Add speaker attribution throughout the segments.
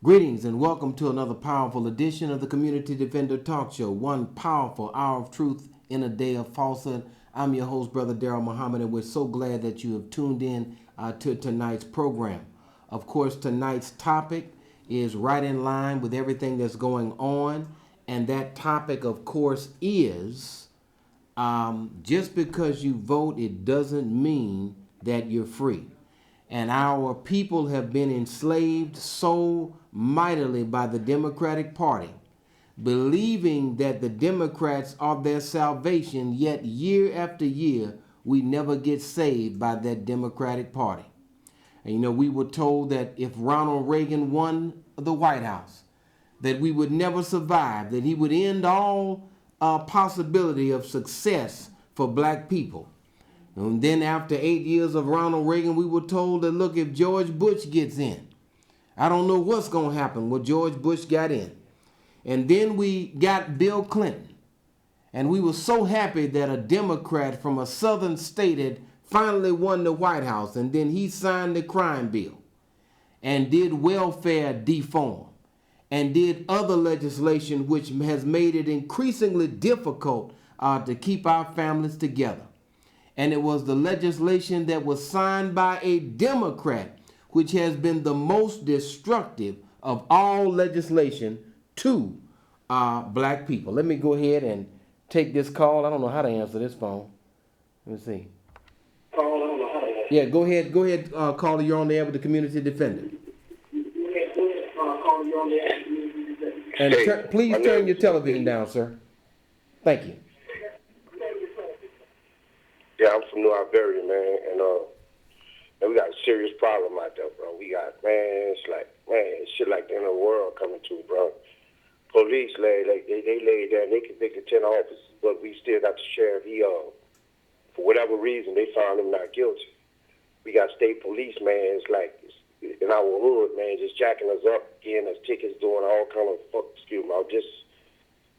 Speaker 1: Greetings and welcome to another powerful edition of the Community Defender Talk Show. One powerful hour of truth in a day of falsehood. I'm your host, Brother Darrell Muhammad, and we're so glad that you have tuned in to tonight's program. Of course, tonight's topic is right in line with everything that's going on, and that topic, of course, is just because you vote, it doesn't mean that you're free. And our people have been enslaved so mightily by the Democratic Party, believing that the Democrats are their salvation, yet year after year, we never get saved by that Democratic Party. And we were told that if Ronald Reagan won the White House, that we would never survive, that he would end all possibility of success for black people. And then after 8 years of Ronald Reagan, we were told that, look, if George Bush gets in, I don't know what's going to happen. Well, George Bush got in. And then we got Bill Clinton. And we were so happy that a Democrat from a southern state had finally won the White House. And then he signed the crime bill and did welfare reform and did other legislation which has made it increasingly difficult to keep our families together. And it was the legislation that was signed by a Democrat, which has been the most destructive of all legislation to black people. Let me go ahead and take this call. I don't know how to answer this phone. Let me see. Yeah, go ahead, caller. You're on the air with the Community Defender. And please turn your television down, sir. Thank you.
Speaker 2: Yeah, I'm from New Iberia, man, and we got a serious problem out there, bro. We got, shit like the end of the world coming to, bro. Police, they laid there and they convicted 10 officers, but we still got the sheriff. For whatever reason, they found him not guilty. We got state police, man, it's like in our hood, man, just jacking us up, getting us tickets, doing all kind of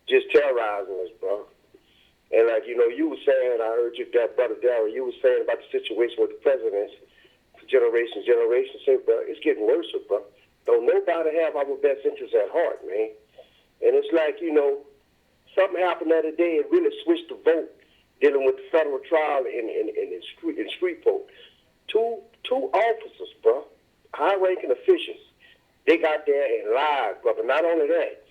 Speaker 2: just terrorizing us, bro. And you were saying, I heard you, that Brother Darrell, you were saying about the situation with the presidents for generations, say, bro, it's getting worse, bro. Don't nobody have our best interests at heart, man. And it's like, something happened the other day. It really switched the vote dealing with the federal trial in Shreveport. Two officers, bro, high-ranking officials, they got there and lied, bro. But not only that,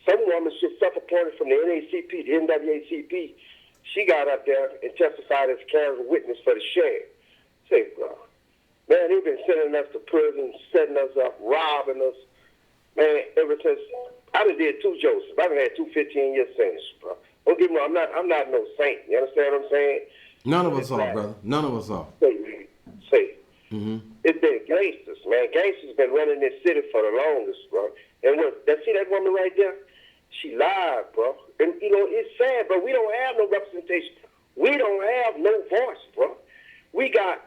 Speaker 2: some woman just self-appointed from the NAACP, the NAACP, she got up there and testified as a carrying witness for the sheriff. Say, bro, man, they've been sending us to prison, setting us up, robbing us. Man, ever since I done did two Josephs. I done had two 15-year sentences, bro. Don't get me wrong, I'm not no saint. You understand what I'm saying?
Speaker 1: None of us are, brother. None of us are.
Speaker 2: Say. It's been gangsters, man. Gangsters been running this city for the longest, bro. And see that woman right there? She lied, bro. And, it's sad, but we don't have no representation. We don't have no voice, bro. We got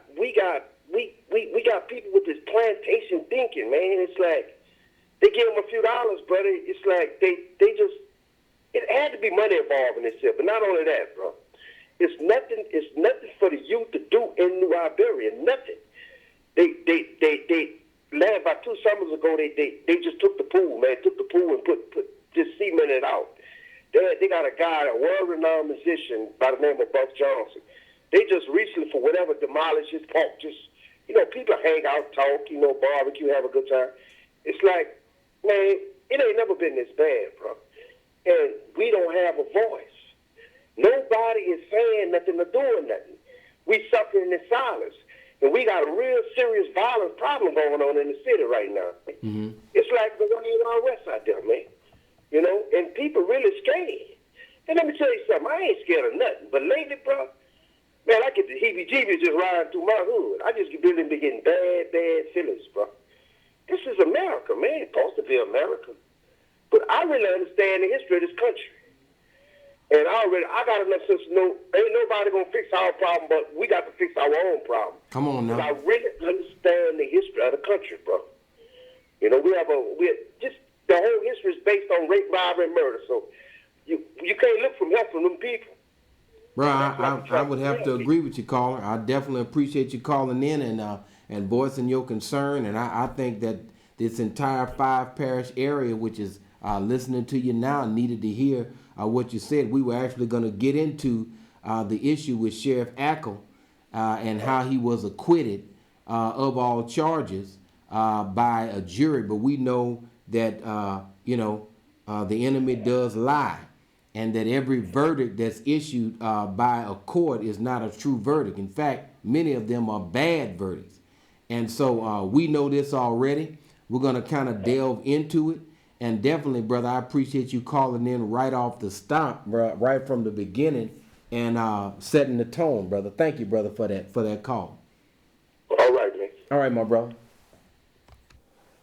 Speaker 2: people with this plantation thinking, man. It's like they give them a few dollars, brother. It's like they just, it had to be money involved in this shit. But not only that, bro. It's nothing for the youth to do in New Iberia. Nothing. They about 2 summers ago, they just took the pool, man. Took the pool and put just cemented out. They got a guy, a world-renowned musician by the name of Buck Johnson. They just recently, for whatever, demolished his park. Just, people hang out, talk, barbecue, have a good time. It's like, man, it ain't never been this bad, bro. And we don't have a voice. Nobody is saying nothing or doing nothing. We suffering in silence. And we got a real serious violent problem going on in the city right now. Mm-hmm. It's like the one in our west out there, man. And people really scared. And let me tell you something, I ain't scared of nothing. But lately, bro, man, I get the heebie-jeebies just riding through my hood. I just really be getting bad feelings, bro. This is America, man. It's supposed to be America. But I really understand the history of this country. And I got enough sense to know ain't nobody gonna fix our problem, but we got to fix our own problem.
Speaker 1: Come on now.
Speaker 2: I really understand the history of the country, bro. The whole history is based on rape, robbery, and murder. So you can't look from help from them people.
Speaker 1: Bro, I would have to agree with you, caller. I definitely appreciate you calling in and voicing your concern. And I think that this entire 5 parish area, which is listening to you now, needed to hear what you said. We were actually going to get into the issue with Sheriff Ackle and how he was acquitted of all charges by a jury. But we know that, the enemy does lie, and that every verdict that's issued by a court is not a true verdict. In fact, many of them are bad verdicts. And so we know this already. We're going to kind of delve into it. And definitely, brother, I appreciate you calling in right off the stop, right from the beginning, and setting the tone, brother. Thank you, brother, for that call.
Speaker 2: All right, man.
Speaker 1: All right, my brother.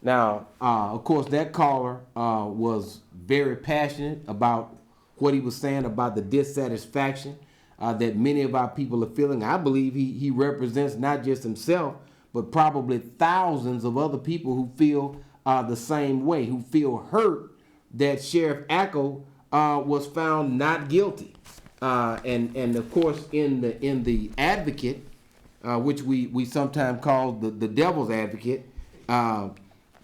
Speaker 1: Now, of course, that caller was very passionate about what he was saying about the dissatisfaction that many of our people are feeling. I believe he represents not just himself, but probably thousands of other people who feel the same way, who feel hurt that Sheriff Ackle was found not guilty. And of course, in the advocate, which we sometimes call the devil's advocate,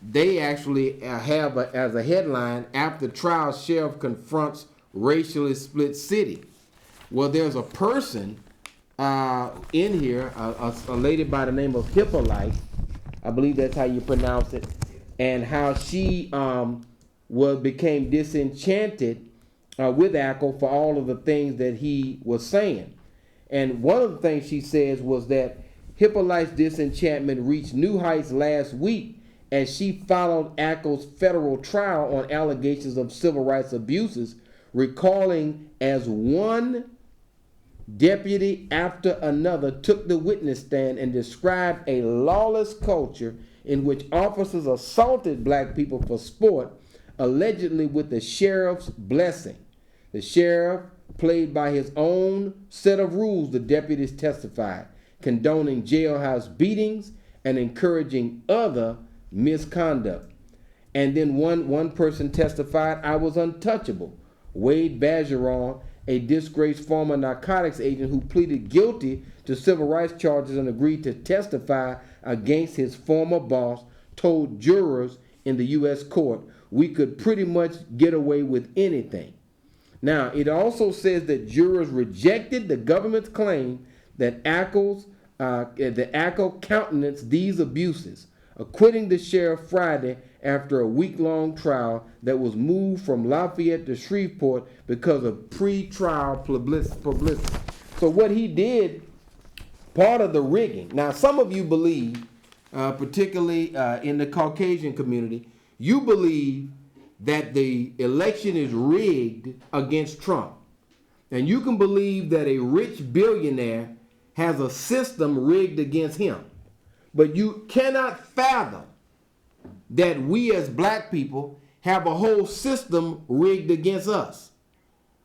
Speaker 1: they actually have as a headline, "After Trial, Sheriff Confronts Racially Split City." Well, there's a person in here, a lady by the name of Hippolyte, I believe that's how you pronounce it, and how she became disenchanted with Ackle for all of the things that he was saying. And one of the things she says was that Hippolyte's disenchantment reached new heights last week as she followed Ackle's federal trial on allegations of civil rights abuses, recalling as one deputy after another took the witness stand and described a lawless culture in which officers assaulted black people for sport, allegedly with the sheriff's blessing. The sheriff played by his own set of rules, the deputies testified, condoning jailhouse beatings and encouraging other misconduct. And then one person testified, "I was untouchable." Wade Bergeron, a disgraced former narcotics agent who pleaded guilty to civil rights charges and agreed to testify against his former boss, told jurors in the U.S. court, "We could pretty much get away with anything." Now, it also says that jurors rejected the government's claim that Ackle countenanced these abuses, acquitting the sheriff Friday after a week-long trial that was moved from Lafayette to Shreveport because of pre-trial publicity. So what he did, part of the rigging. Now, some of you believe, particularly in the Caucasian community, you believe that the election is rigged against Trump. And you can believe that a rich billionaire has a system rigged against him. But you cannot fathom that we as black people have a whole system rigged against us.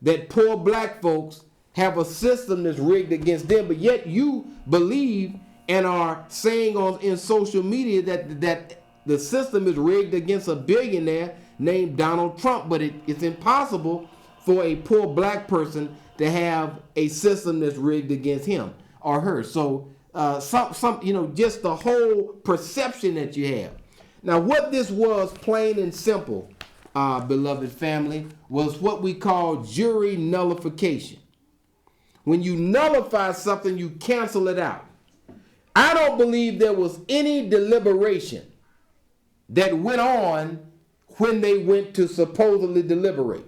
Speaker 1: That poor black folks have a system that's rigged against them, but yet you believe and are saying in social media that the system is rigged against a billionaire named Donald Trump. But it's impossible for a poor black person to have a system that's rigged against him or her. So just the whole perception that you have. Now, what this was, plain and simple, beloved family, was what we call jury nullification. When you nullify something, you cancel it out. I don't believe there was any deliberation that went on when they went to supposedly deliberate.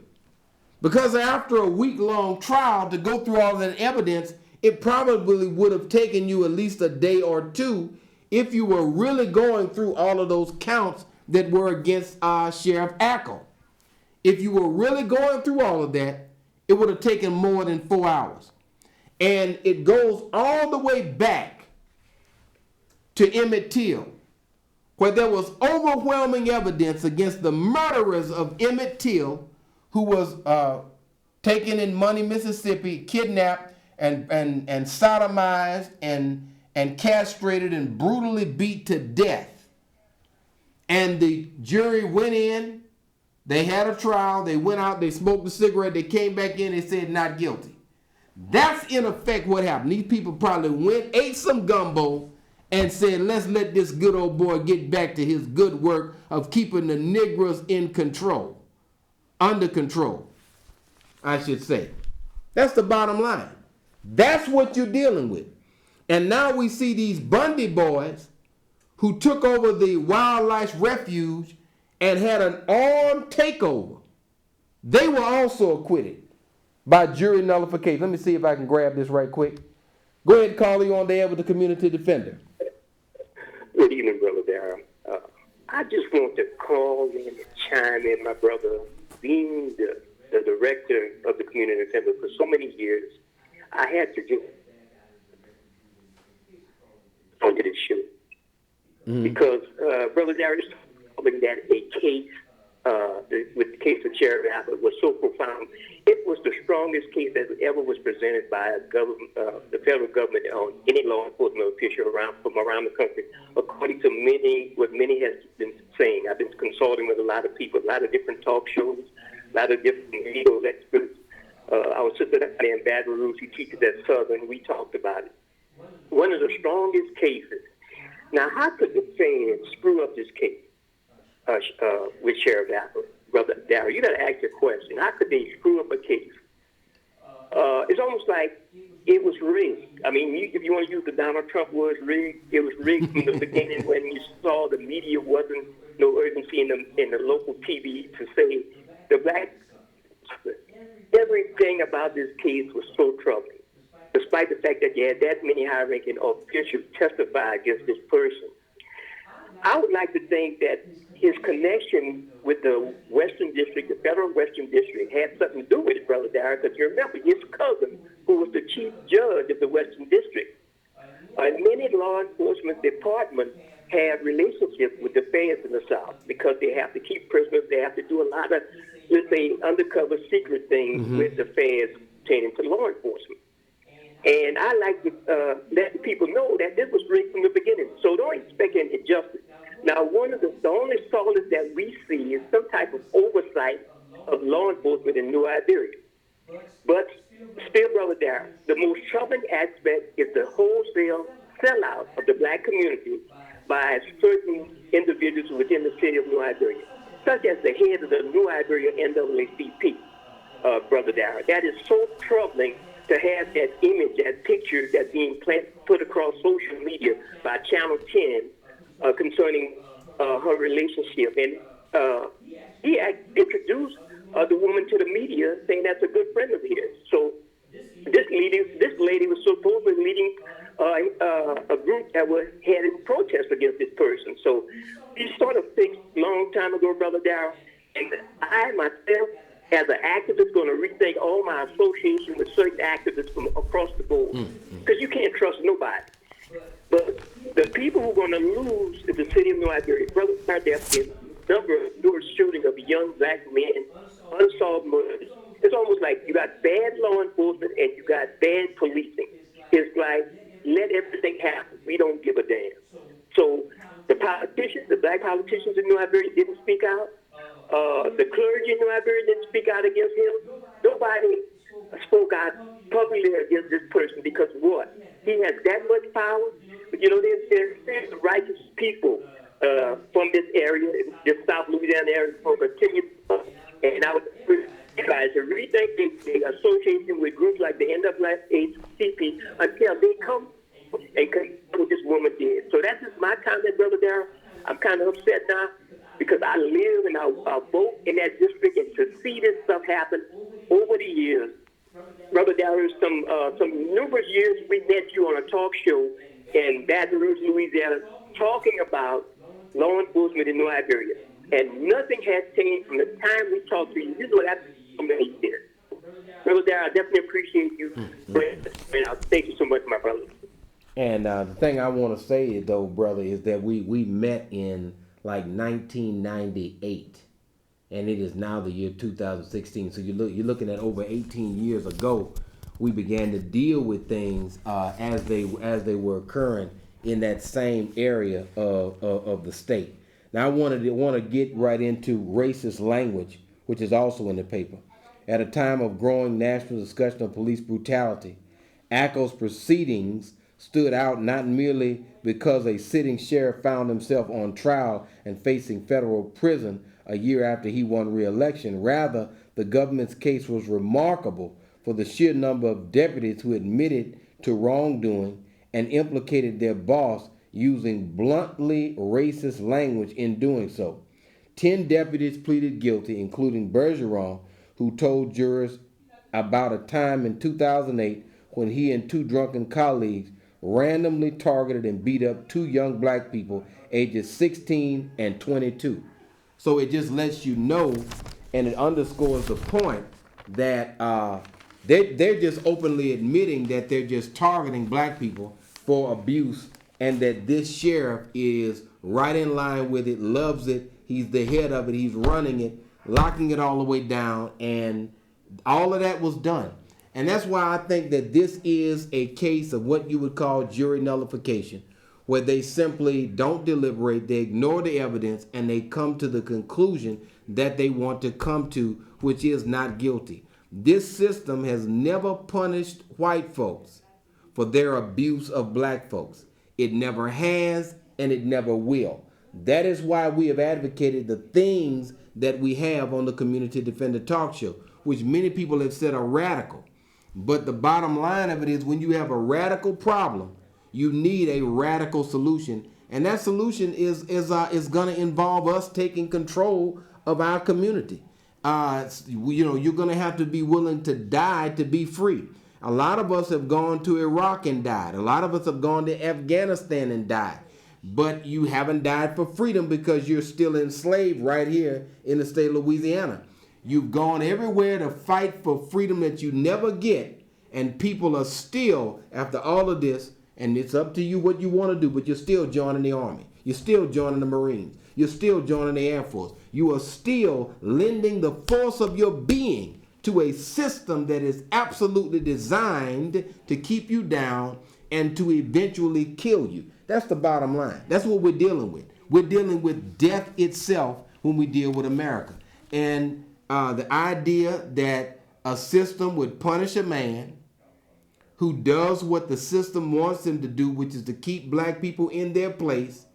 Speaker 1: Because after a week-long trial, to go through all that evidence, it probably would have taken you at least a day or two if you were really going through all of those counts that were against Sheriff Ackle. If you were really going through all of that, it would have taken more than 4 hours. And it goes all the way back to Emmett Till, where there was overwhelming evidence against the murderers of Emmett Till, who was taken in Money, Mississippi, kidnapped and sodomized and castrated and brutally beat to death. And the jury went in, they had a trial, they went out, they smoked a cigarette, they came back in, they said not guilty. That's in effect what happened. These people probably went, ate some gumbo, and said, let's let this good old boy get back to his good work of keeping the Negroes in control, under control, I should say. That's the bottom line. That's what you're dealing with. And now we see these Bundy boys who took over the wildlife refuge and had an armed takeover. They were also acquitted by jury nullification. Let me see if I can grab this right quick. Go ahead, Carly, you on there with the community defender.
Speaker 2: Good evening, Brother Darren. I just want to call in and chime in, my brother. Being the director of the community defender for so many years, I had to get onto this show. Because Brother Darius told me that a case, with the case of Sheriff Abbott, was so profound. It was the strongest case that ever was presented by a government, the federal government on any law enforcement official from around the country. According to what many has been saying, I've been consulting with a lot of people, a lot of different talk shows, a lot of different legal experts. Our sister in Baton Rouge, who teaches at Southern, we talked about it. One of the strongest cases. Now, how could the fans screw up this case with Sheriff Apple? Brother Darryl, you got to ask your question. How could they screw up a case? It's almost like it was rigged. I mean, if you want to use the Donald Trump word rigged, it was rigged from the beginning when you saw the media wasn't no urgency in the local TV to say the black. Everything about this case was so troubling, despite the fact that you had that many high-ranking officials testify against this person. I would like to think that his connection with the Western District, the federal Western District, had something to do with it, Brother Darren, because you remember his cousin, who was the chief judge of the Western District. Many law enforcement departments have relationships with the feds in the South because they have to keep prisoners. They have to do a lot of, let's say, undercover secret things with the feds pertaining to law enforcement. And I like to let people know that this was rigged from the beginning. So don't expect any justice. Now, one of the only solace that we see is some type of oversight of law enforcement in New Iberia. But still, Brother Darren, the most troubling aspect is the wholesale sellout of the black community by certain individuals within the city of New Iberia, such as the head of the New Iberia NAACP, Brother Darren. That is so troubling to have that image, that picture that's being put across social media by Channel 10 concerning her relationship. And he introduced the woman to the media saying that's a good friend of his. So this lady was supposedly leading a group that was heading protest against this person. So he sort of fixed a long time ago, Brother Darryl. And I myself, as an activist, going to rethink all my association with certain activists from across the board, because you can't trust nobody. But the people who are going to lose is the city of New Iberia. Brother, there's a number of shooting of young black men, unsolved murders. It's almost like you got bad law enforcement and you got bad policing. It's like, let everything happen. We don't give a damn. So the politicians, the black politicians in New Iberia didn't speak out. The clergy in New Iberia didn't speak out against him. Nobody spoke out publicly against this person because what? He has that much power. But, you know, there's righteous people from this area, this South Louisiana area, for continued. And I would encourage you guys to rethink the association with groups like the NAACP until they come and confirm what this woman did. So that's just my comment, Brother Darryl. I'm kind of upset now because I live and I vote in that district, and to see this stuff happen over the years, Brother Darryl, some numerous years we met you on a talk show in Baton Rouge, Louisiana, talking about law enforcement in New Iberia. And nothing has changed from the time we talked to you. This is what happened so many years. Brother Darryl, I definitely appreciate you. Thank you so much, my brother.
Speaker 1: And the thing I want to say, though, brother, is that we met in like 1998, and it is now the year 2016. So you're looking at over 18 years ago, we began to deal with things as they were occurring in that same area of the state. Now I want to get right into racist language, which is also in the paper. At a time of growing national discussion of police brutality, ACO's proceedings stood out not merely because a sitting sheriff found himself on trial and facing federal prison a year after he won re-election. Rather, the government's case was remarkable for the sheer number of deputies who admitted to wrongdoing and implicated their boss using bluntly racist language in doing so. 10 deputies pleaded guilty, including Bergeron, who told jurors about a time in 2008 when he and two drunken colleagues randomly targeted and beat up two young black people ages 16 and 22. So it just lets you know, and it underscores the point that they're just openly admitting that they're just targeting black people for abuse, and that this sheriff is right in line with it, loves it, he's the head of it, he's running it, locking it all the way down, and all of that was done. And that's why I think that this is a case of what you would call jury nullification, where they simply don't deliberate, they ignore the evidence, and they come to the conclusion that they want to come to, which is not guilty. This system has never punished white folks for their abuse of black folks. It never has, and it never will. That is why we have advocated the things that we have on the Community Defender Talk Show, which many people have said are radical. But the bottom line of it is, when you have a radical problem, you need a radical solution. And that solution is going to involve us taking control of our community. You're going to have to be willing to die to be free. A lot of us have gone to Iraq and died. A lot of us have gone to Afghanistan and died. But you haven't died for freedom because you're still enslaved right here in the state of Louisiana. You've gone everywhere to fight for freedom that you never get, and people are still, after all of this, and it's up to you what you want to do, but you're still joining the Army. You're still joining the Marines. You're still joining the Air Force. You are still lending the force of your being to a system that is absolutely designed to keep you down and to eventually kill you. That's the bottom line. That's what we're dealing with. We're dealing with death itself when we deal with America. And the idea that a system would punish a man who does what the system wants him to do, which is to keep black people in their place,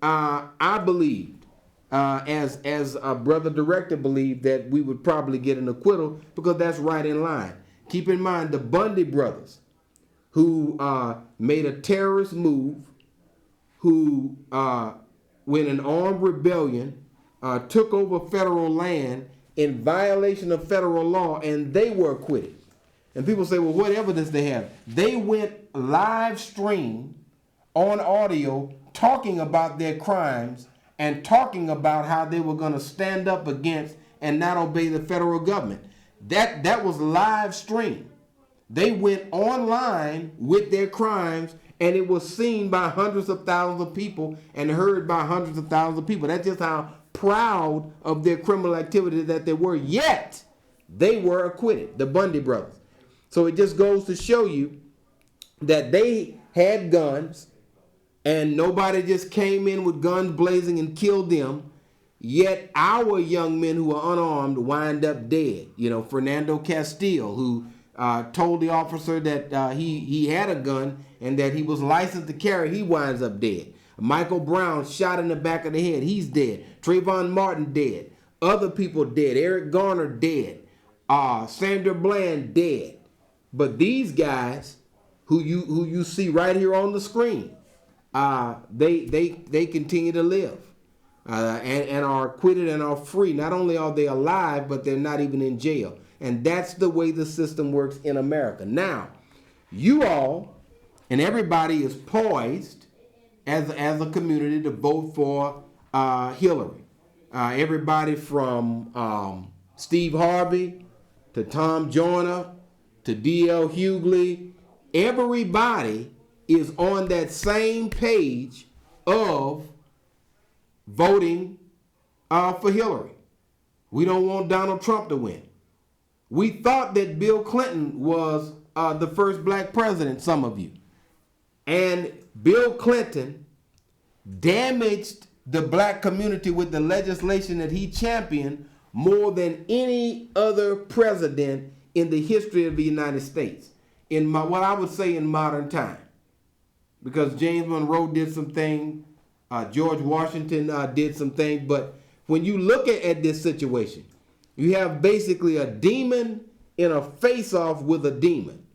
Speaker 1: I believed, as a brother director believed, that we would probably get an acquittal, because that's right in line. Keep in mind the Bundy brothers, who made a terrorist move, who, when an armed rebellion took over federal land in violation of federal law, and they were acquitted. And people say, well, what evidence they have? They went live stream on audio talking about their crimes and talking about how they were going to stand up against and not obey the federal government. That was live stream. They went online with their crimes, and it was seen by hundreds of thousands of people and heard by hundreds of thousands of people. That's just how proud of their criminal activity that they were. Yet they were acquitted, the Bundy brothers. So it just goes to show you that they had guns, and nobody just came in with guns blazing and killed them. Yet our young men who are unarmed wind up dead. Fernando Castillo, who told the officer that he had a gun and that he was licensed to carry, he winds up dead. Michael Brown shot in the back of the head, he's dead. Trayvon Martin dead. Other people dead. Eric Garner dead. Sandra Bland dead. But these guys, who you see right here on the screen, they continue to live, and are acquitted and are free. Not only are they alive, but they're not even in jail. And that's the way the system works in America. Now, you all and everybody is poised as a community to vote for Hillary. Everybody from Steve Harvey to Tom Joyner to D.L. Hughley, everybody is on that same page of voting for Hillary. We don't want Donald Trump to win. We thought that Bill Clinton was the first black president, some of you. And Bill Clinton damaged the black community with the legislation that he championed more than any other president in the history of the United States, what I would say in modern time. because James Monroe did some things, George Washington did some things. But when you look at this situation, you have basically a demon in a face-off with a demon.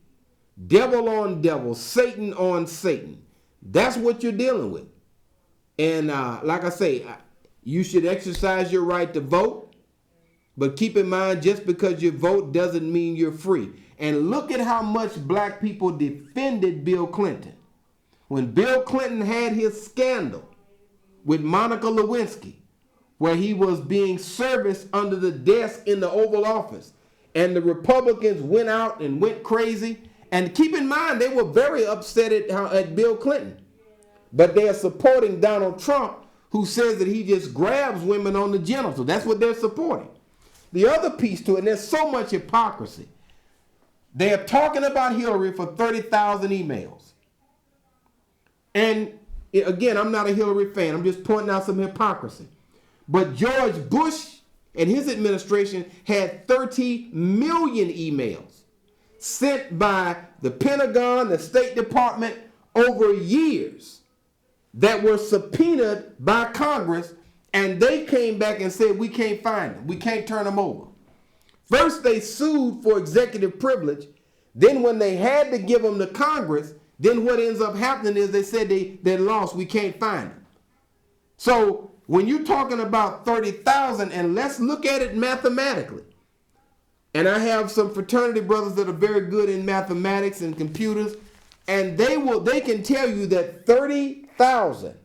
Speaker 1: Devil on devil, Satan on Satan. That's what you're dealing with. And like I say, you should exercise your right to vote. But keep in mind, just because you vote doesn't mean you're free. And look at how much black people defended Bill Clinton. When Bill Clinton had his scandal with Monica Lewinsky, where he was being serviced under the desk in the Oval Office, and the Republicans went out and went crazy. And keep in mind, they were very upset at Bill Clinton. But they are supporting Donald Trump, who says that he just grabs women on the genitals. That's what they're supporting. The other piece to it, and there's so much hypocrisy. They are talking about Hillary for 30,000 emails. And again, I'm not a Hillary fan. I'm just pointing out some hypocrisy. But George Bush and his administration had 30 million emails sent by the Pentagon, the State Department, over years that were subpoenaed by Congress, and they came back and said, we can't find them. We can't turn them over. First, they sued for executive privilege. Then when they had to give them to Congress, then what ends up happening is they said they lost. We can't find them. So when you're talking about 30,000, and let's look at it mathematically. And I have some fraternity brothers that are very good in mathematics and computers, and they can tell you that 30,000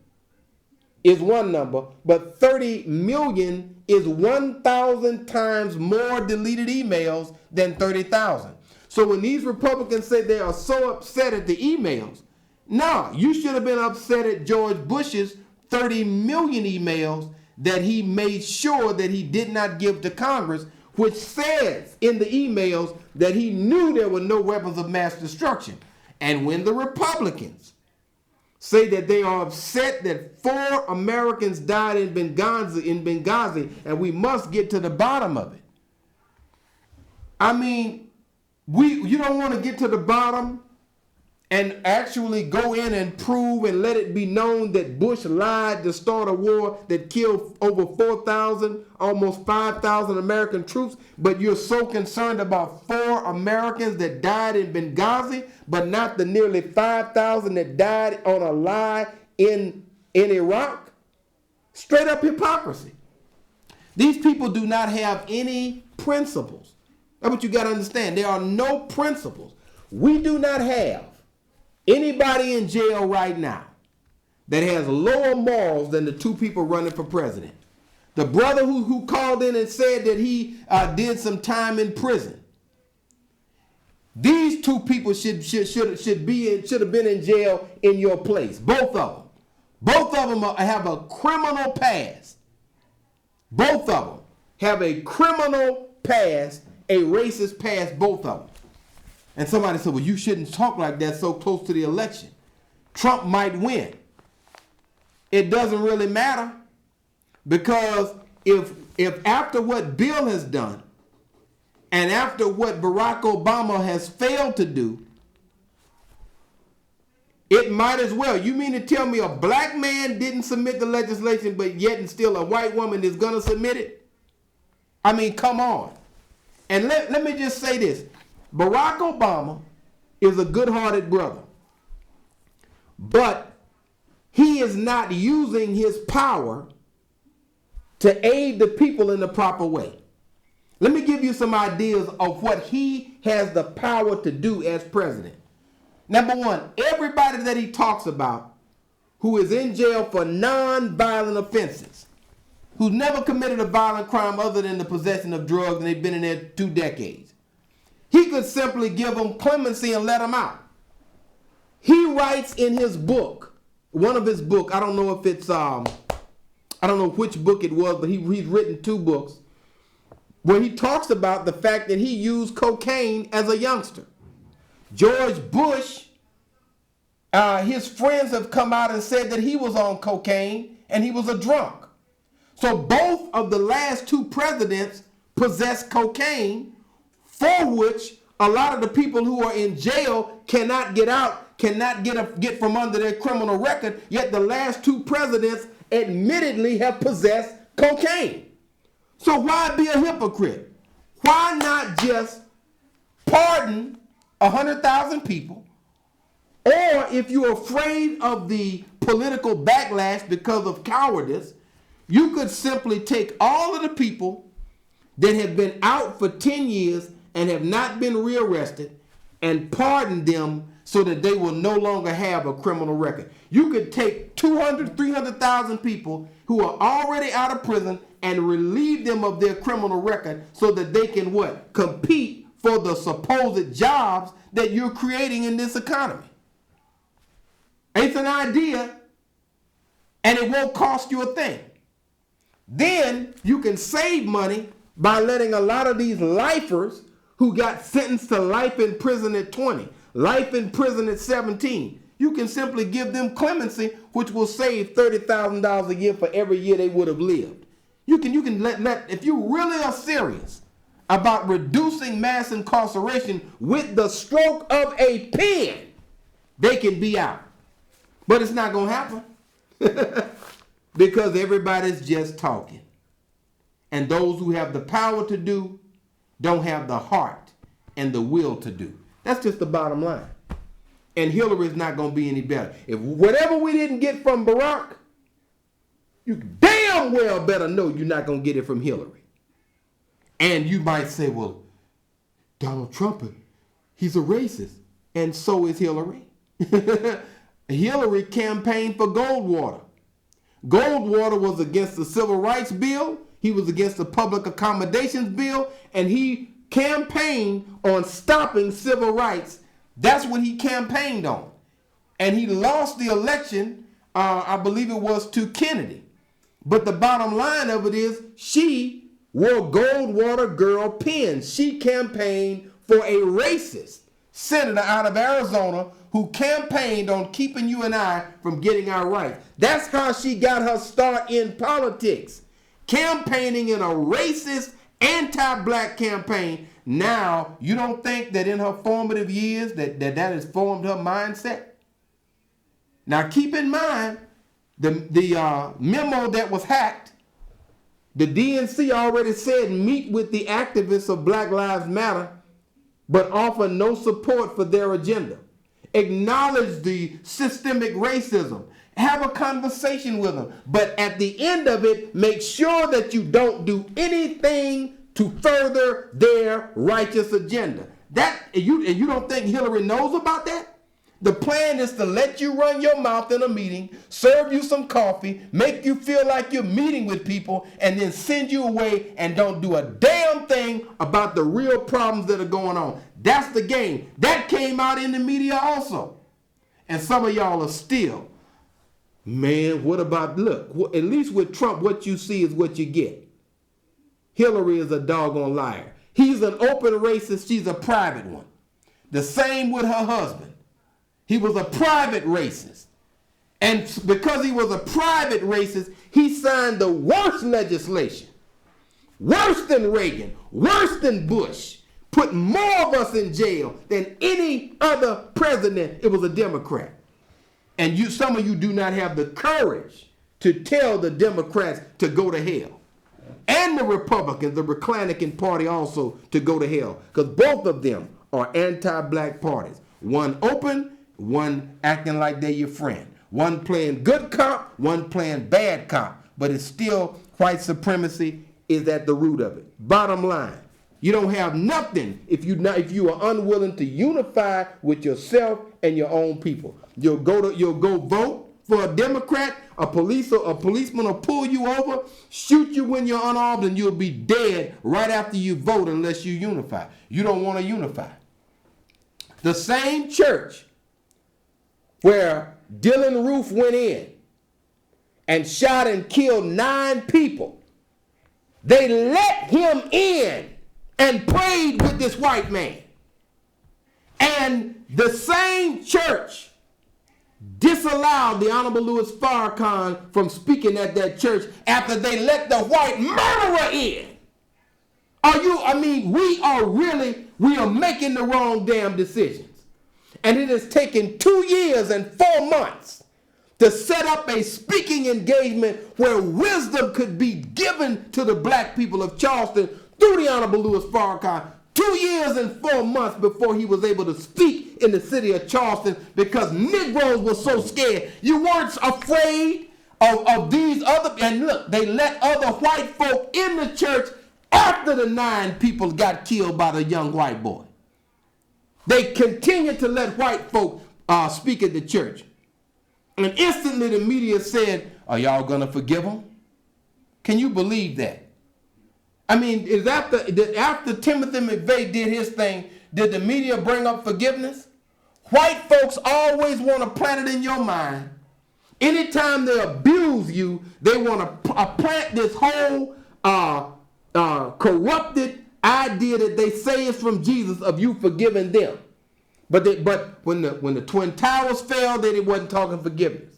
Speaker 1: is one number, but 30 million is 1,000 times more deleted emails than 30,000. So when these Republicans say they are so upset at the emails, no, you should have been upset at George Bush's 30 million emails that he made sure that he did not give to Congress, which says in the emails that he knew there were no weapons of mass destruction. And when the Republicans say that they are upset that 4 Americans died in Benghazi, and we must get to the bottom of it. I mean, you don't want to get to the bottom and actually go in and prove and let it be known that Bush lied to start a war that killed over 4,000, almost 5,000 American troops, but you're so concerned about 4 Americans that died in Benghazi, but not the nearly 5,000 that died on a lie in Iraq? Straight up hypocrisy. These people do not have any principles. That's what you got to understand. There are no principles. We do not have anybody in jail right now that has lower morals than the 2 people running for president. The brother who called in and said that he did some time in prison. These 2 people should have been in jail in your place. Both of them. Both of them have a criminal past. Both of them have a criminal past, a racist past, both of them. And somebody said, well, you shouldn't talk like that so close to the election. Trump might win. It doesn't really matter, because if after what Bill has done and after what Barack Obama has failed to do, it might as well. You mean to tell me a black man didn't submit the legislation, but yet and still a white woman is going to submit it? I mean, come on. And let me just say this. Barack Obama is a good-hearted brother, but he is not using his power to aid the people in the proper way. Let me give you some ideas of what he has the power to do as president. Number one, everybody that he talks about who is in jail for non-violent offenses, who's never committed a violent crime other than the possession of drugs, and they've been in there 2 decades. He could simply give them clemency and let them out. He writes in his book, one of his books, I don't know if it's, I don't know which book it was, but he's written 2 books, where he talks about the fact that he used cocaine as a youngster. George Bush, his friends have come out and said that he was on cocaine and he was a drunk. So both of the last 2 presidents possessed cocaine, for which a lot of the people who are in jail cannot get out cannot get from under their criminal record, yet the last two presidents admittedly have possessed cocaine. So why be a hypocrite? Why not just pardon 100,000 people? Or if you're afraid of the political backlash because of cowardice, you could simply take all of the people that have been out for 10 years and have not been rearrested and pardon them so that they will no longer have a criminal record. You could take 200, 300,000 people who are already out of prison and relieve them of their criminal record so that they can what? Compete for the supposed jobs that you're creating in this economy. It's an idea, and it won't cost you a thing. Then you can save money by letting a lot of these lifers who got sentenced to life in prison at 20, life in prison at 17, you can simply give them clemency, which will save $30,000 a year for every year they would have lived. You can let if you really are serious about reducing mass incarceration with the stroke of a pen, they can be out. But it's not going to happen because everybody's just talking. And those who have the power to do don't have the heart and the will to do. That's just the bottom line. And Hillary's not going to be any better. If whatever we didn't get from Barack, you damn well better know you're not going to get it from Hillary. And you might say, well, Donald Trump, he's a racist. And so is Hillary. Hillary campaigned for Goldwater. Goldwater was against the Civil Rights Bill. He was against the Public Accommodations Bill. And he campaigned on stopping civil rights. That's what he campaigned on. And he lost the election, I believe it was to Kennedy. But the bottom line of it is she wore Goldwater girl pins. She campaigned for a racist senator out of Arizona who campaigned on keeping you and I from getting our rights. That's how she got her start in politics. Campaigning in a racist, anti-black campaign. Now, you don't think that in her formative years that has formed her mindset? Now, keep in mind, the memo that was hacked, the DNC already said meet with the activists of Black Lives Matter, but offer no support for their agenda. Acknowledge the systemic racism. Have a conversation with them. But at the end of it, make sure that you don't do anything to further their righteous agenda. And you don't think Hillary knows about that? The plan is to let you run your mouth in a meeting, serve you some coffee, make you feel like you're meeting with people, and then send you away and don't do a damn thing about the real problems that are going on. That's the game. That came out in the media also. And some of y'all are still, man, what about, look, at least with Trump, what you see is what you get. Hillary is a doggone liar. He's an open racist. She's a private one. The same with her husband. He was a private racist. And because he was a private racist, he signed the worst legislation. Worse than Reagan. Worse than Bush. Put more of us in jail than any other president. It was a Democrat. And some of you do not have the courage to tell the Democrats to go to hell. And the Republicans, the Republican Party also, to go to hell. Because both of them are anti-black parties. One open, one acting like they're your friend. One playing good cop, one playing bad cop. But it's still white supremacy is at the root of it. Bottom line, you don't have nothing if you are unwilling to unify with yourself and your own people. You'll go vote for a Democrat, a policeman will pull you over, shoot you when you're unarmed, and you'll be dead right after you vote unless you unify. You don't want to unify. The same church where Dylan Roof went in and shot and killed 9 people, they let him in and prayed with this white man. And the same church disallowed the Honorable Louis Farrakhan from speaking at that church after they let the white murderer in. We are making the wrong damn decisions. And it has taken 2 years and 4 months to set up a speaking engagement where wisdom could be given to the black people of Charleston through the Honorable Louis Farrakhan. 2 years and 4 months before he was able to speak in the city of Charleston because Negroes were so scared. You weren't afraid of these other, and look, they let other white folk in the church after the 9 people got killed by the young white boy. They continued to let white folk speak at the church. And instantly the media said, are y'all going to forgive them? Can you believe that? I mean, after Timothy McVeigh did his thing, did the media bring up forgiveness? White folks always want to plant it in your mind. Anytime they abuse you, they want to plant this whole corrupted idea that they say is from Jesus of you forgiving them. But when the Twin Towers fell, then it wasn't talking forgiveness.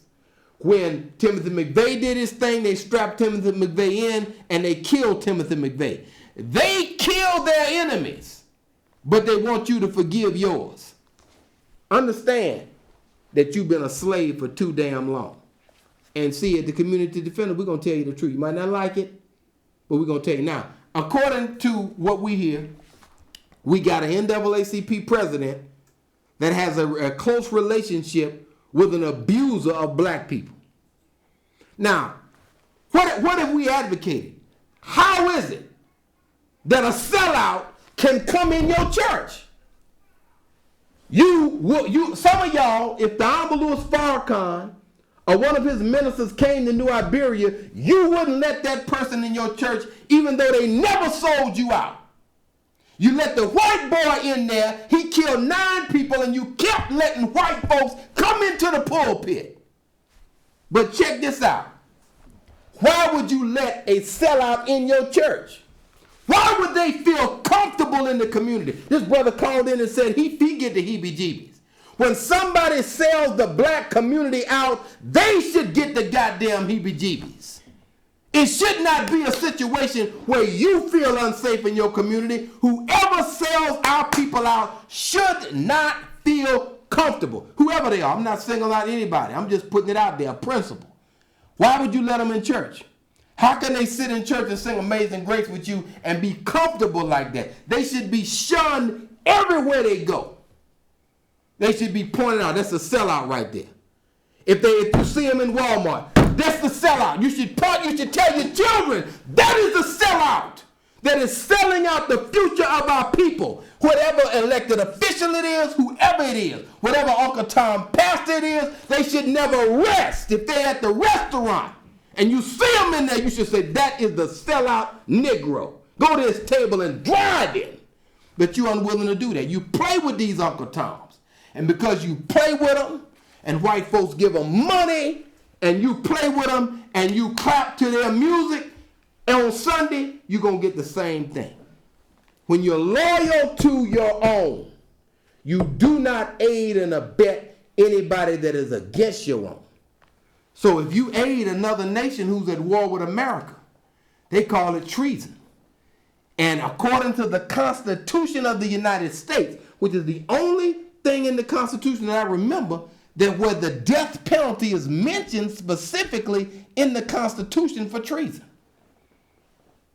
Speaker 1: When Timothy McVeigh did his thing, they strapped Timothy McVeigh in and they killed Timothy McVeigh. They killed their enemies, but they want you to forgive yours. Understand that you've been a slave for too damn long. And see, at the Community Defender, we're going to tell you the truth. You might not like it, but we're going to tell you now. According to what we hear, we got an NAACP president that has a close relationship with an abuser of black people. Now, what have we advocated? How is it that a sellout can come in your church? Some of y'all, if the Honorable Louis Farrakhan or one of his ministers came to New Iberia, you wouldn't let that person in your church, even though they never sold you out. You let the white boy in there, he killed 9 people, and you kept letting white folks come into the pulpit. But check this out. Why would you let a sellout in your church? Why would they feel comfortable in the community? This brother called in and said he get the heebie-jeebies. When somebody sells the black community out, they should get the goddamn heebie-jeebies. It should not be a situation where you feel unsafe in your community. Whoever sells our people out should not feel comfortable. Whoever they are. I'm not singling out anybody. I'm just putting it out there, a principle. Why would you let them in church? How can they sit in church and sing Amazing Grace with you and be comfortable like that? They should be shunned everywhere they go. They should be pointed out. That's a sellout right there. If you see them in Walmart, that's the sellout. You should tell your children that is the sellout that is selling out the future of our people. Whatever elected official it is, whoever it is, whatever Uncle Tom pastor it is, they should never rest. If they're at the restaurant and you see them in there, you should say that is the sellout Negro. Go to his table and drive him. But you're unwilling to do that. You play with these Uncle Toms. And because you play with them and white folks give them money, and you play with them, and you clap to their music, and on Sunday, you're going to get the same thing. When you're loyal to your own, you do not aid and abet anybody that is against your own. So if you aid another nation who's at war with America, they call it treason. And according to the Constitution of the United States, which is the only thing in the Constitution that I remember, that where the death penalty is mentioned specifically in the Constitution for treason.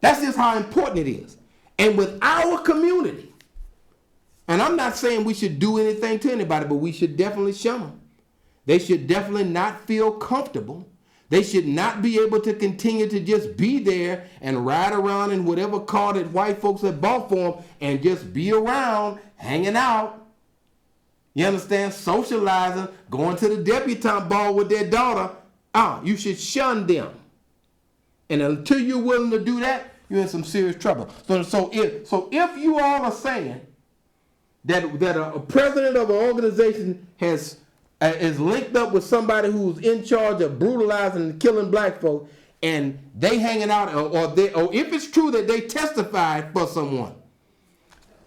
Speaker 1: That's just how important it is. And with our community, and I'm not saying we should do anything to anybody, but we should definitely shun them. They should definitely not feel comfortable. They should not be able to continue to just be there and ride around in whatever car that white folks have bought for them and just be around, hanging out. You understand? Socializing, going to the debutante ball with their daughter. You should shun them. And until you're willing to do that, you're in some serious trouble. So if you all are saying that a president of an organization is linked up with somebody who's in charge of brutalizing and killing black folk, and they hanging out, or if it's true that they testified for someone,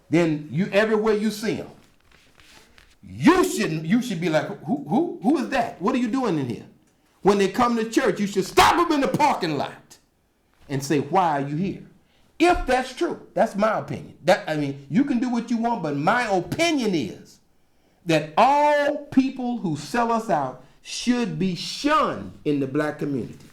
Speaker 1: then everywhere you see them, you should be like, who is that? What are you doing in here? When they come to church, you should stop them in the parking lot and say, why are you here? If that's true, that's my opinion. You can do what you want, but my opinion is that all people who sell us out should be shunned in the black community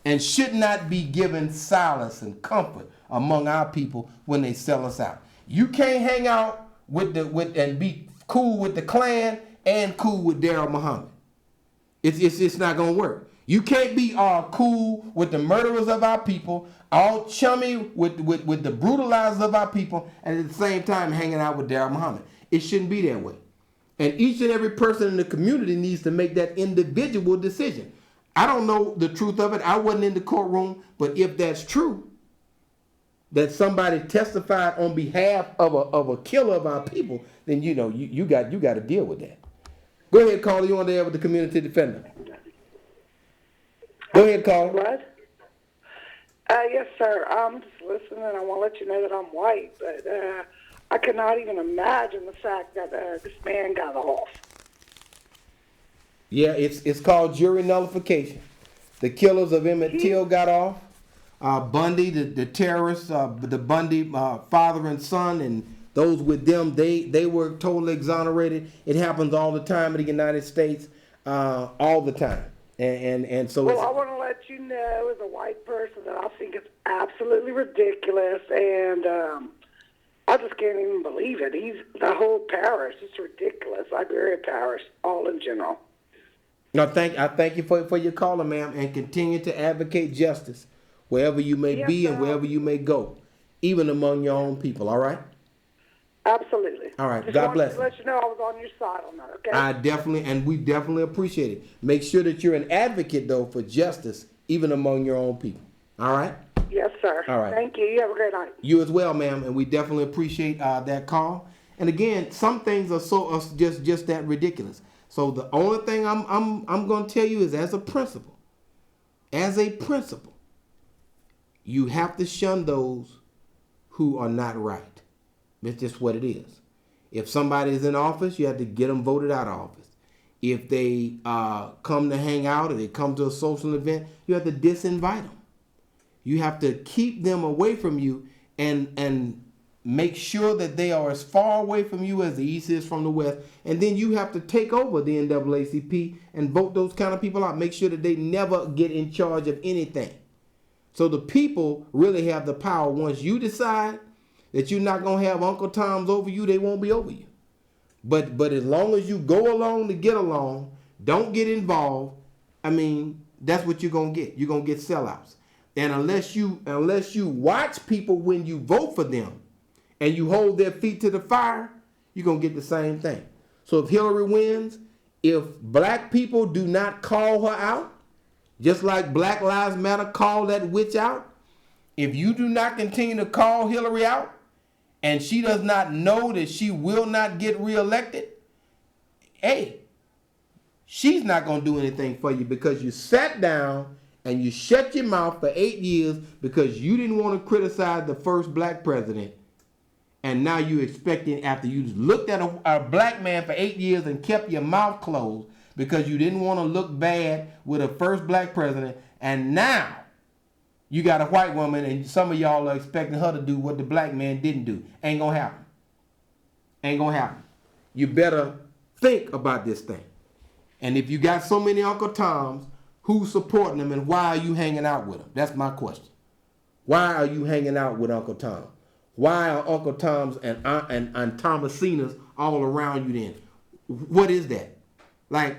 Speaker 1: and should not be given solace and comfort among our people when they sell us out. You can't hang out and be cool with the Klan and cool with Darrell Muhammad. It's not gonna work. You can't be all cool with the murderers of our people, all chummy with the brutalizers of our people, and at the same time hanging out with Darrell Muhammad. It shouldn't be that way. And each and every person in the community needs to make that individual decision. I don't know the truth of it. I wasn't in the courtroom, but if that's true, that somebody testified on behalf of a killer of our people, then you got to deal with that. Go ahead, caller. You on there with the community defender? Go ahead, caller.
Speaker 3: What? Yes, sir. I'm just listening. I want to let you know that I'm white, but I cannot even imagine the fact that this man got off.
Speaker 1: Yeah, it's called jury nullification. The killers of Emmett Till got off. Bundy, the terrorists, the Bundy father and son, and those with them, they were totally exonerated. It happens all the time in the United States, all the time. And so.
Speaker 3: Well, I want to let you know, as a white person, that I think it's absolutely ridiculous, and I just can't even believe it. The whole parish. It's ridiculous. Liberia Parish, all in general.
Speaker 1: No, I thank you for your caller, ma'am, and continue to advocate justice wherever you may be and wherever you may go, even among your own people. All right.
Speaker 3: Absolutely.
Speaker 1: All right.
Speaker 3: Just
Speaker 1: God bless
Speaker 3: to let you know I was on your side on that, okay?
Speaker 1: We definitely appreciate it. Make sure that you're an advocate, though, for justice, even among your own people. All right?
Speaker 3: Yes, sir.
Speaker 1: All right.
Speaker 3: Thank you. You have a great night.
Speaker 1: You as well, ma'am, and we definitely appreciate that call. And again, some things are just that ridiculous. So the only thing I'm going to tell you is, as a principle, you have to shun those who are not right. It's just what it is. If somebody is in office, you have to get them voted out of office. If they come to hang out or they come to a social event, you have to disinvite them. You have to keep them away from you and make sure that they are as far away from you as the East is from the West. And then you have to take over the NAACP and vote those kind of people out. Make sure that they never get in charge of anything. So the people really have the power. Once you decide that you're not going to have Uncle Toms over you, they won't be over you. But as long as you go along to get along, don't get involved, I mean, that's what you're going to get. You're going to get sellouts. And unless you watch people when you vote for them and you hold their feet to the fire, you're going to get the same thing. So if Hillary wins, if black people do not call her out, just like Black Lives Matter called that witch out, if you do not continue to call Hillary out, and she does not know that she will not get reelected, hey, she's not going to do anything for you because you sat down and you shut your mouth for 8 years because you didn't want to criticize the first black president. And now you're expecting, after you looked at a black man for 8 years and kept your mouth closed because you didn't want to look bad with a first black president, and now you got a white woman and some of y'all are expecting her to do what the black man didn't do. Ain't gonna happen. Ain't gonna happen. You better think about this thing. And if you got so many Uncle Toms, who's supporting them and why are you hanging out with them? That's my question. Why are you hanging out with Uncle Tom? Why are Uncle Toms and Thomasinas all around you then? What is that? Like,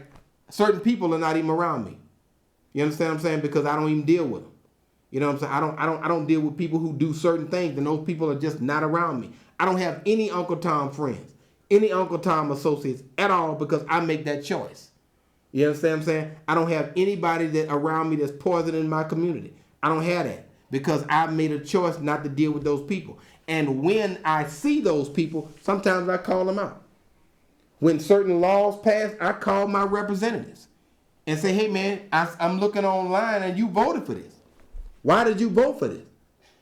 Speaker 1: certain people are not even around me. You understand what I'm saying? Because I don't even deal with them. You know what I'm saying? I don't deal with people who do certain things, and those people are just not around me. I don't have any Uncle Tom friends, any Uncle Tom associates at all, because I make that choice. You understand what I'm saying? I don't have anybody that around me that's poison in my community. I don't have that because I made a choice not to deal with those people. And when I see those people, sometimes I call them out. When certain laws pass, I call my representatives and say, hey man, I'm looking online and you voted for this. Why did you vote for this?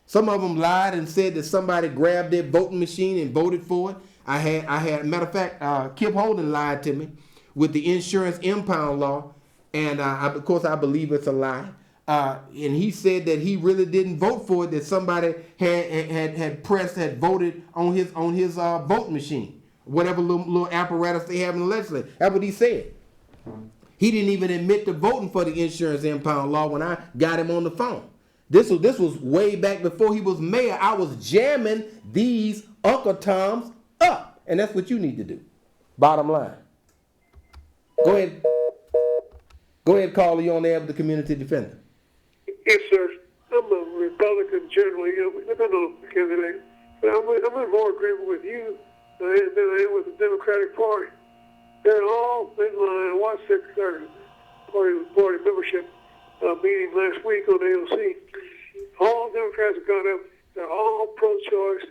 Speaker 1: Some of them lied and said that somebody grabbed their voting machine and voted for it. I had matter of fact, Kip Holden lied to me with the insurance impound law, and of course I believe it's a lie. And he said that he really didn't vote for it, that somebody had voted on his vote machine. whatever little apparatus they have in the legislature. That's what he said. He didn't even admit to voting for the insurance impound law when I got him on the phone. This was way back before he was mayor. I was jamming these Uncle Toms up. And that's what you need to do. Bottom line. Go ahead. Go ahead, caller. You on there with the community defender.
Speaker 4: Yes, sir. I'm a Republican generally. I don't know the candidate, but I'm in more agreement with you than I am with the Democratic Party. They're all in line. I watched their party membership meeting last week on AOC. All Democrats have gone up. They're all pro-choice.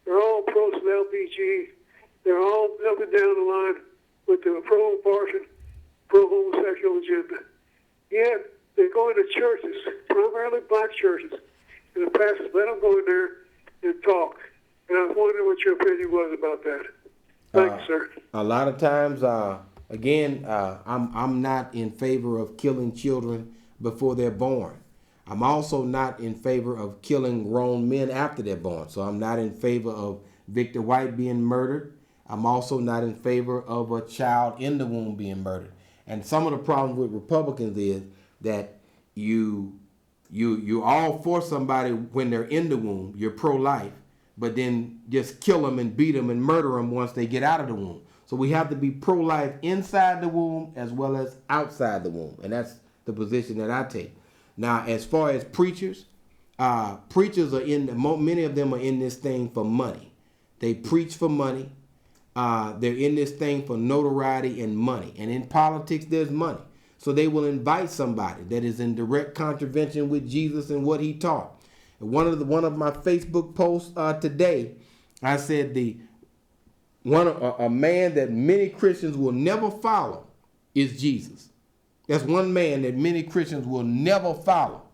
Speaker 4: They're all pro-LPG. They're all up and down the line with the pro-abortion, pro-homosexual agenda. Yet they're going to churches, primarily black churches, and the pastors let them go in there and talk. And I was wondering what your opinion was about that. Thank you, sir.
Speaker 1: A lot of times, I'm not in favor of killing children before they're born. I'm also not in favor of killing grown men after they're born. So I'm not in favor of Victor White being murdered. I'm also not in favor of a child in the womb being murdered. And some of the problems with Republicans is that you're all for somebody when they're in the womb, you're pro-life, but then just kill them and beat them and murder them once they get out of the womb. So we have to be pro-life inside the womb as well as outside the womb. And that's the position that I take. Now, as far as preachers, preachers are many of them are in this thing for money. They preach for money. They're in this thing for notoriety and money. And in politics, there's money. So they will invite somebody that is in direct contravention with Jesus and what he taught. And one of my Facebook posts today, I said a man that many Christians will never follow is Jesus. That's one man that many Christians will never follow,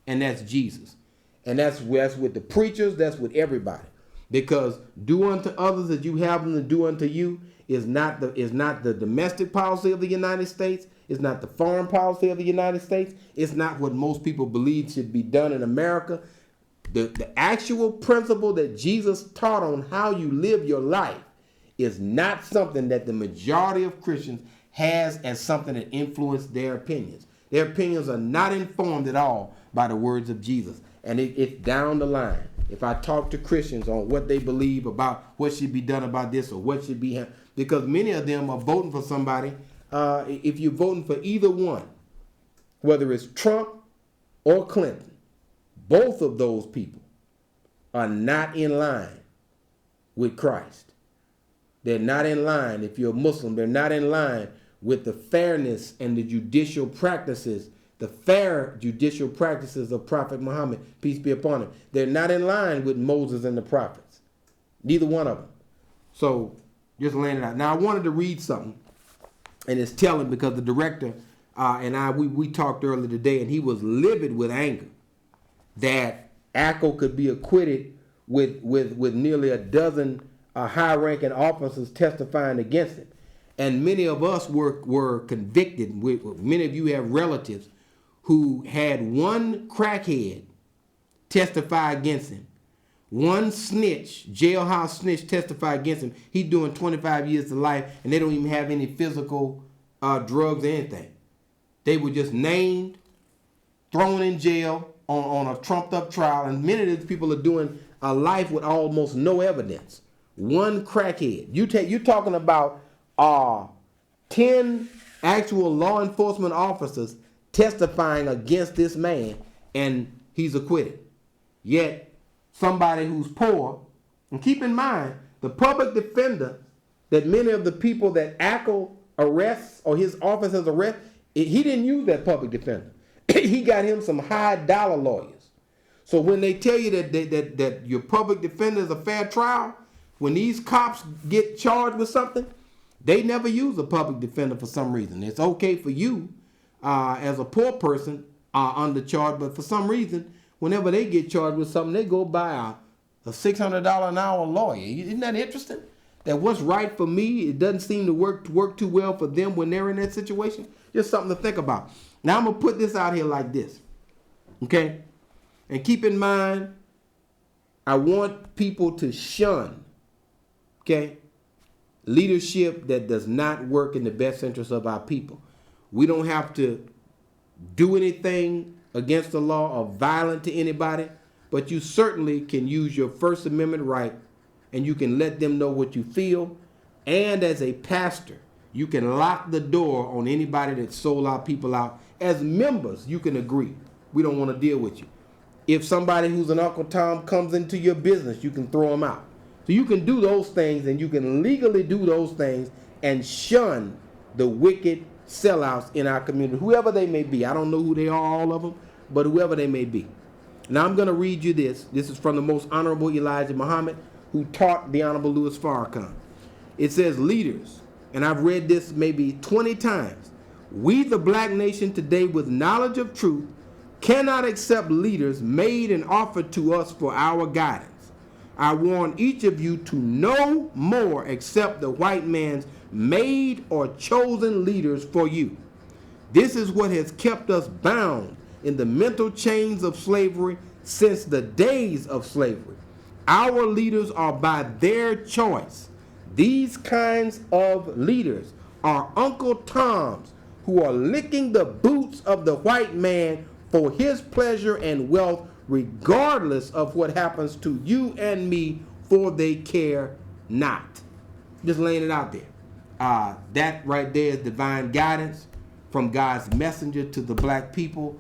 Speaker 1: and that's Jesus. And that's with the preachers, that's with everybody. Because do unto others as you have them to do unto you is not the domestic policy of the United States. It's not the foreign policy of the United States. It's not what most people believe should be done in America. The actual principle that Jesus taught on how you live your life is not something that the majority of Christians has as something that influenced their opinions. Their opinions are not informed at all by the words of Jesus. And it's down the line. If I talk to Christians on what they believe about what should be done about this or what should be, because many of them are voting for somebody. If you're voting for either one, whether it's Trump or Clinton, both of those people are not in line with Christ. They're not in line. If you're a Muslim, they're not in line with the fairness and the judicial practices, the fair judicial practices of Prophet Muhammad, peace be upon him. They're not in line with Moses and the prophets. Neither one of them. So just laying it out. Now I wanted to read something, and it's telling because the director and we talked earlier today, and he was livid with anger that Ackel could be acquitted with nearly a dozen high-ranking officers testifying against him. And many of us were convicted. Many of you have relatives who had one crackhead testify against him. One snitch, jailhouse snitch, testify against him. He's doing 25 years to life, and they don't even have any physical drugs or anything. They were just named, thrown in jail on a trumped-up trial, and many of these people are doing a life with almost no evidence. One crackhead. You're talking about 10 actual law enforcement officers testifying against this man, and he's acquitted. Yet somebody who's poor, and keep in mind, the public defender that many of the people that Ackel arrests or his officers arrest, he didn't use that public defender. He got him some high dollar lawyers. So when they tell you that your public defender is a fair trial, when these cops get charged with something, they never use a public defender for some reason. It's okay for you as a poor person undercharged, but for some reason, whenever they get charged with something, they go buy a $600 an hour lawyer. Isn't that interesting? That what's right for me, it doesn't seem to work too well for them when they're in that situation. Just something to think about. Now I'm gonna put this out here like this, okay? And keep in mind, I want people to shun, okay, leadership that does not work in the best interest of our people. We don't have to do anything against the law or violent to anybody, but you certainly can use your First Amendment right, and you can let them know what you feel. And as a pastor, you can lock the door on anybody that sold our people out. As members, you can agree, we don't want to deal with you. If somebody who's an Uncle Tom comes into your business, you can throw them out. So you can do those things, and you can legally do those things and shun the wicked sellouts in our community, whoever they may be. I don't know who they are, all of them, but whoever they may be. Now I'm going to read you this. This is from the Most Honorable Elijah Muhammad, who taught the Honorable Louis Farrakhan. It says, leaders, and I've read this maybe 20 times, we the black nation today with knowledge of truth cannot accept leaders made and offered to us for our guidance. I warn each of you to no more accept the white man's made or chosen leaders for you. This is what has kept us bound in the mental chains of slavery since the days of slavery. Our leaders are by their choice. These kinds of leaders are Uncle Toms who are licking the boots of the white man for his pleasure and wealth, regardless of what happens to you and me, for they care not. Just laying it out there. That right there is divine guidance from God's messenger to the black people.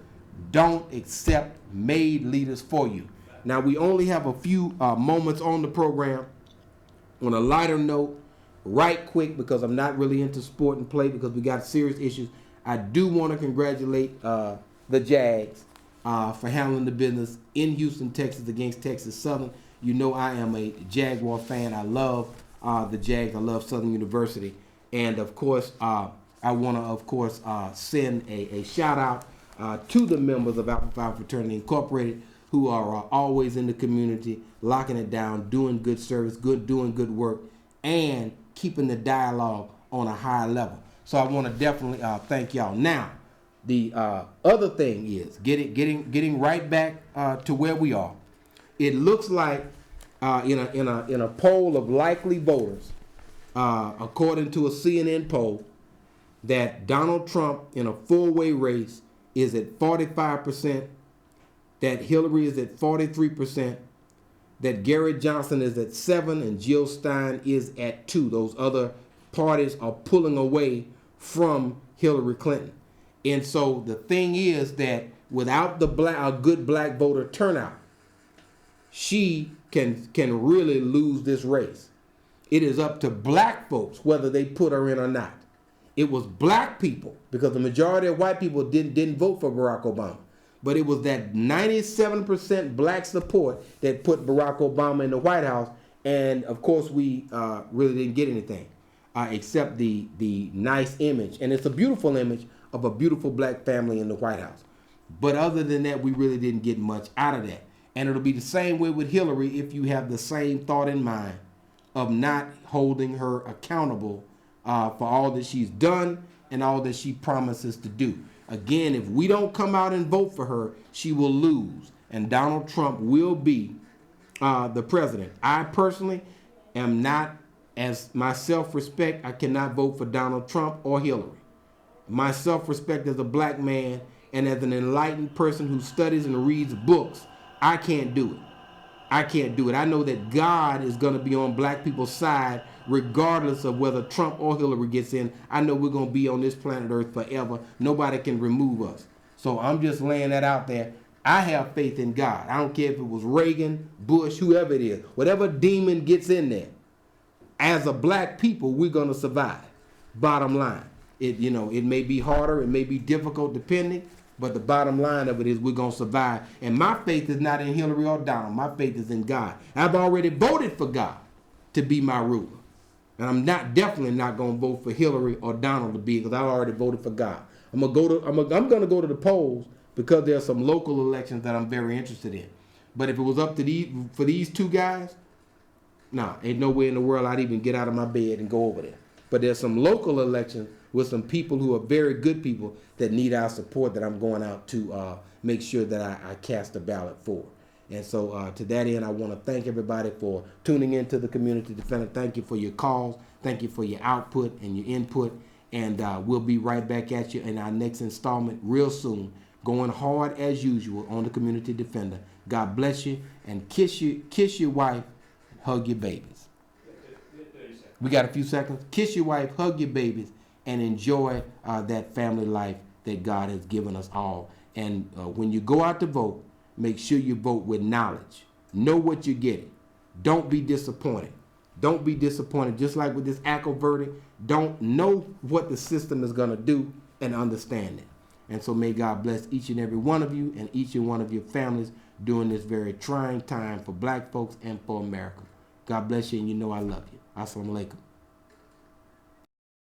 Speaker 1: Don't accept made leaders for you. Now, we only have a few moments on the program. On a lighter note, right quick, because I'm not really into sport and play because we got serious issues, I do want to congratulate the Jags for handling the business in Houston, Texas against Texas Southern. You know I am a Jaguar fan. I love the Jags. I love Southern University. And, of course, I want to, of course, send a shout-out to the members of Alpha Phi Fraternity Incorporated who are always in the community, locking it down, doing good service, doing good work, and keeping the dialogue on a higher level. So I want to definitely thank y'all. Now, the other thing is getting right back to where we are. It looks like in a poll of likely voters, according to a CNN poll, that Donald Trump in a four-way race is at 45%, that Hillary is at 43%, that Gary Johnson is at 7%, and Jill Stein is at 2%. Those other parties are pulling away from Hillary Clinton. And so the thing is that without a good black voter turnout, she can really lose this race. It is up to black folks whether they put her in or not. It was black people, because the majority of white people didn't vote for Barack Obama. But it was that 97% black support that put Barack Obama in the White House. And, of course, we really didn't get anything except the nice image. And it's a beautiful image of a beautiful black family in the White House. But other than that, we really didn't get much out of that. And it'll be the same way with Hillary if you have the same thought in mind of not holding her accountable for all that she's done and all that she promises to do. Again, if we don't come out and vote for her, she will lose. And Donald Trump will be the president. I personally am not, as my self-respect, I cannot vote for Donald Trump or Hillary. My self-respect as a black man and as an enlightened person who studies and reads books, I can't do it. I can't do it. I know that God is going to be on black people's side regardless of whether Trump or Hillary gets in. I know we're going to be on this planet Earth forever. Nobody can remove us. So I'm just laying that out there. I have faith in God. I don't care if it was Reagan, Bush, whoever it is. Whatever demon gets in there, as a black people, we're going to survive. Bottom line. It may be harder. It may be difficult depending. But the bottom line of it is we're going to survive. And my faith is not in Hillary or Donald. My faith is in God. I've already voted for God to be my ruler. And I'm definitely not going to vote for Hillary or Donald to be, because I already voted for God. I'm going to go to the polls because there are some local elections that I'm very interested in. But if it was up to for these two guys, ain't no way in the world I'd even get out of my bed and go over there. But there's some local elections with some people who are very good people that need our support that I'm going out to make sure that I cast a ballot for. And so to that end, I want to thank everybody for tuning in to the Community Defender. Thank you for your calls. Thank you for your output and your input. And we'll be right back at you in our next installment real soon. Going hard as usual on the Community Defender. God bless you, and kiss your wife, hug your babies. We got a few seconds. Kiss your wife, hug your babies, and enjoy that family life that God has given us all. And when you go out to vote, make sure you vote with knowledge. Know what you're getting. Don't be disappointed. Don't be disappointed. Just like with this ACO verdict, don't know what the system is going to do and understand it. And so may God bless each and every one of you and each and one of your families during this very trying time for black folks and for America. God bless you, and you know I love you. Assalamu alaikum.